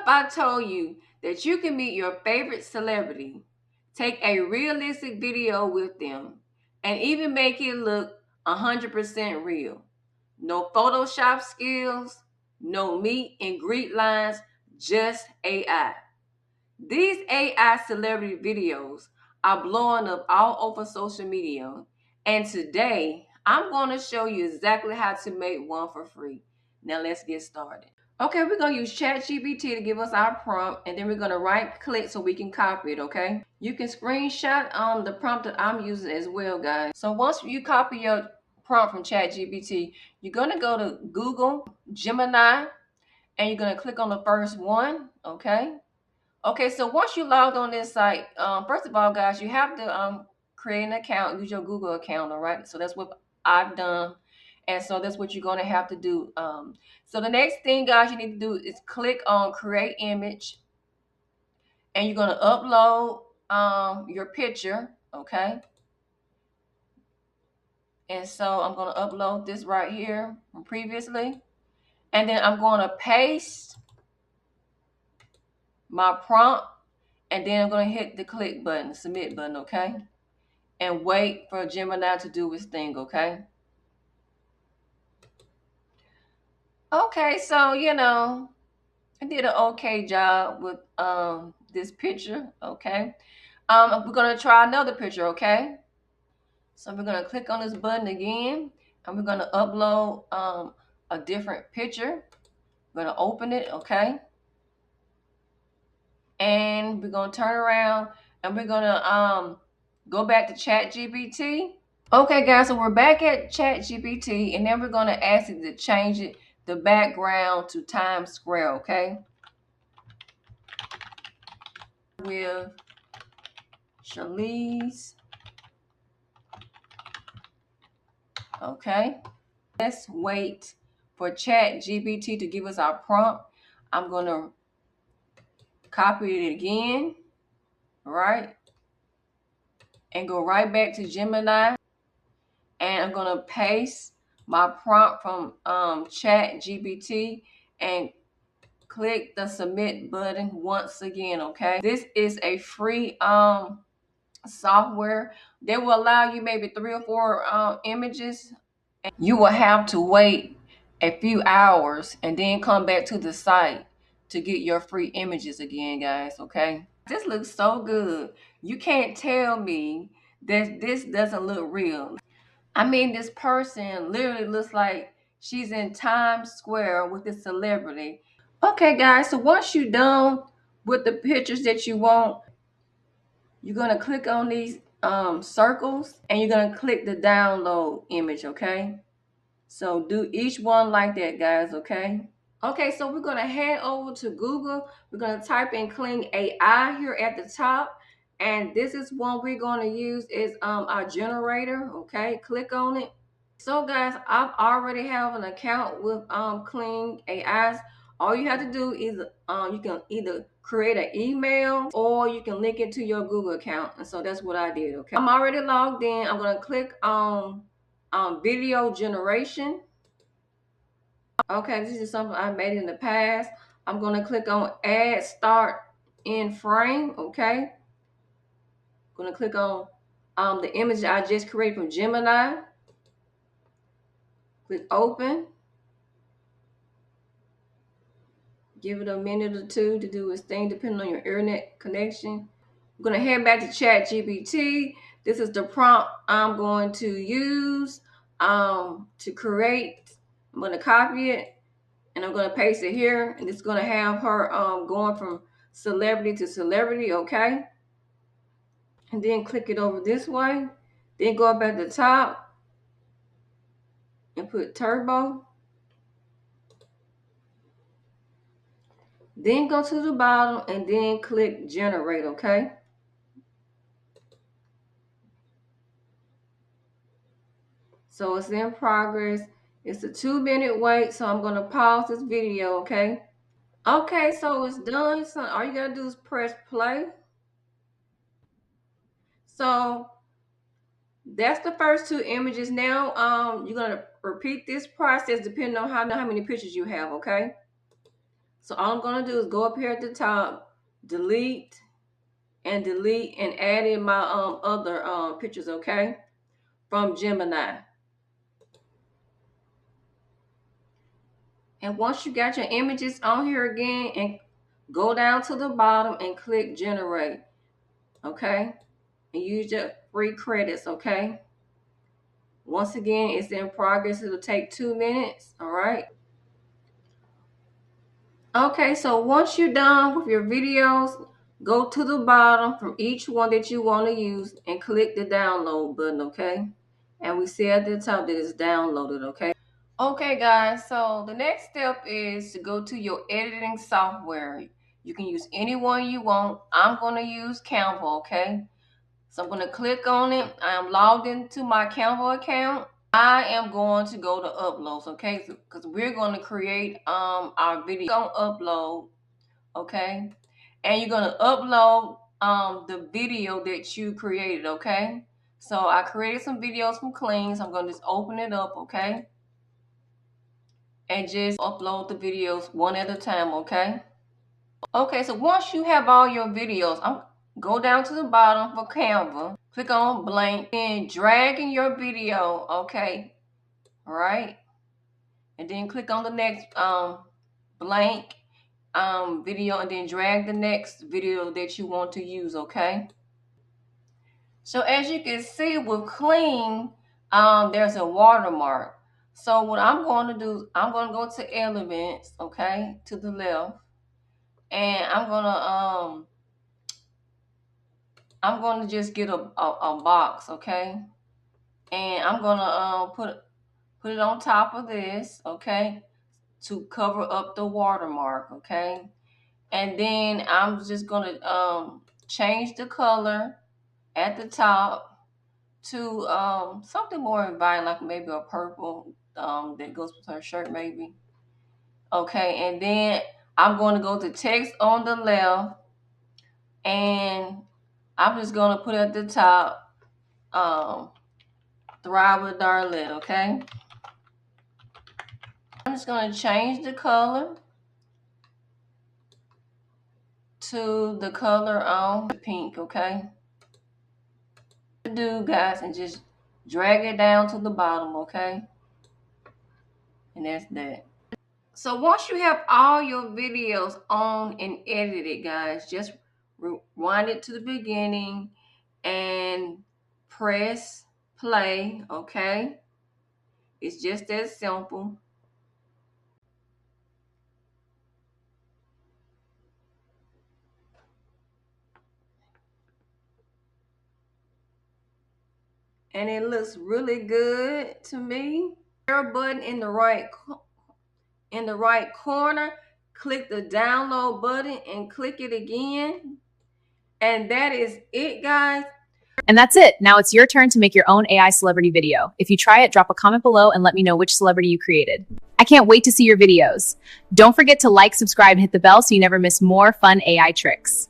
I told you that you can meet your favorite celebrity, take a realistic video with them, and even make it look 100% real? No Photoshop skills, no meet and greet lines, just AI. These AI celebrity videos are blowing up all over social media. And today, I'm going to show you exactly how to make one for free. Now let's get started. Okay, we're going to use ChatGPT to give us our prompt, and then we're going to right click so we can copy it, okay? You can screenshot the prompt that I'm using as well, guys. So once you copy your prompt from ChatGPT, you're going to go to Google, Gemini, and you're going to click on the first one, okay? Okay, so once you logged on this site, first of all, guys, you have to create an account, use your Google account, all right? So that's what I've done. And so that's what you're going to have to do. So the next thing, guys, you need to do is click on create image. And you're going to upload your picture, okay? And so I'm going to upload this right here from previously. And then I'm going to paste my prompt. And then I'm going to hit the click button, submit button, okay? And wait for Gemini to do its thing, okay? Okay, so, I did an okay job with this picture, okay? We're going to try another picture, okay? So we're going to click on this button again, and we're going to upload a different picture. We're going to open it, okay? And we're going to turn around, and we're going to go back to ChatGPT. Okay, guys, so we're back at ChatGPT, and then we're going to ask it to change the background to Times Square, okay? With Charlize. Okay. Let's wait for ChatGPT to give us our prompt. I'm going to copy it again, right? And go right back to Gemini. And I'm going to paste my prompt from ChatGPT and click the submit button once again, okay? This is a free software that will allow you maybe 3 or 4 images. And you will have to wait a few hours and then come back to the site to get your free images again, guys, okay? This looks so good. You can't tell me that this doesn't look real. I mean, this person literally looks like she's in Times Square with this celebrity. Okay, guys, so once you're done with the pictures that you want, you're going to click on these circles, and you're going to click the download image, okay? So do each one like that, guys, okay? Okay, so we're going to head over to Google. We're going to type in Clean AI here at the top. And this is one we're going to use is our generator, okay? Click on it. So guys, I've already have an account with Clean AIs. All you have to do is you can either create an email or you can link it to your Google account. And so that's what I did, okay? I'm already logged in. I'm going to click on video generation. Okay, this is something I made in the past. I'm going to click on add start in frame, okay? I'm going to click on the image I just created from Gemini. Click open. Give it a minute or two to do its thing depending on your internet connection. I'm going to head back to ChatGPT. This is the prompt I'm going to use to create. I'm going to copy it and I'm going to paste it here. And it's going to have her going from celebrity to celebrity, okay? And then click it over this way. Then go up at the top and put turbo. Then go to the bottom and then click generate, okay? So it's in progress. It's a 2-minute wait, so I'm going to pause this video, okay? Okay, so it's done. So all you got to do is press play. So that's the first 2 images. Now you're going to repeat this process depending on how many pictures you have, okay? So all I'm going to do is go up here at the top, delete and add in my other pictures, okay, from Gemini. And once you got your images on here again, and go down to the bottom and click generate, okay, and use your free credits, okay. Once again, it's in progress. It'll take 2 minutes. All right. Okay, so once you're done with your videos, go to the bottom from each one that you want to use and click the download button, okay? And we see at the top that it's downloaded, okay? Okay, guys, so the next step is to go to your editing software. You can use any one you want. I'm going to use Canva, okay? So I'm going to click on it. I am logged into my Canva account. I am going to go to uploads, okay? Because we're going to create our video on upload, okay? And you're going to upload the video that you created, okay? So I created some videos from Clean, so I'm going to just open it up, okay? And just upload the videos one at a time, okay? Okay, so once you have all your videos, go down to the bottom for Canva, click on blank, and drag in your video, okay? All right, and then click on the next blank video, and then drag the next video that you want to use, okay? So as you can see with Clean, there's a watermark. So what I'm going to do, I'm going to go to Elements, okay, to the left, and I'm going to just get a box, okay, and I'm going to put it on top of this, okay, to cover up the watermark, okay. And then I'm just going to change the color at the top to something more inviting, like maybe a purple that goes with her shirt, maybe. Okay, and then I'm going to go to text on the left, and I'm just going to put at the top Thrive with Darlett, okay. I'm just going to change the color to the color on pink, okay. Do, guys, and just drag it down to the bottom, okay. And that's that. So once you have all your videos on and edited, guys, just rewind it to the beginning and press play, okay. It's just that simple. And it looks really good to me. Share button in the right corner, click the download button and click it again. And that is it, guys. And that's it. Now it's your turn to make your own AI celebrity video. If you try it, drop a comment below and let me know which celebrity you created. I can't wait to see your videos. Don't forget to like, subscribe, and hit the bell so you never miss more fun AI tricks.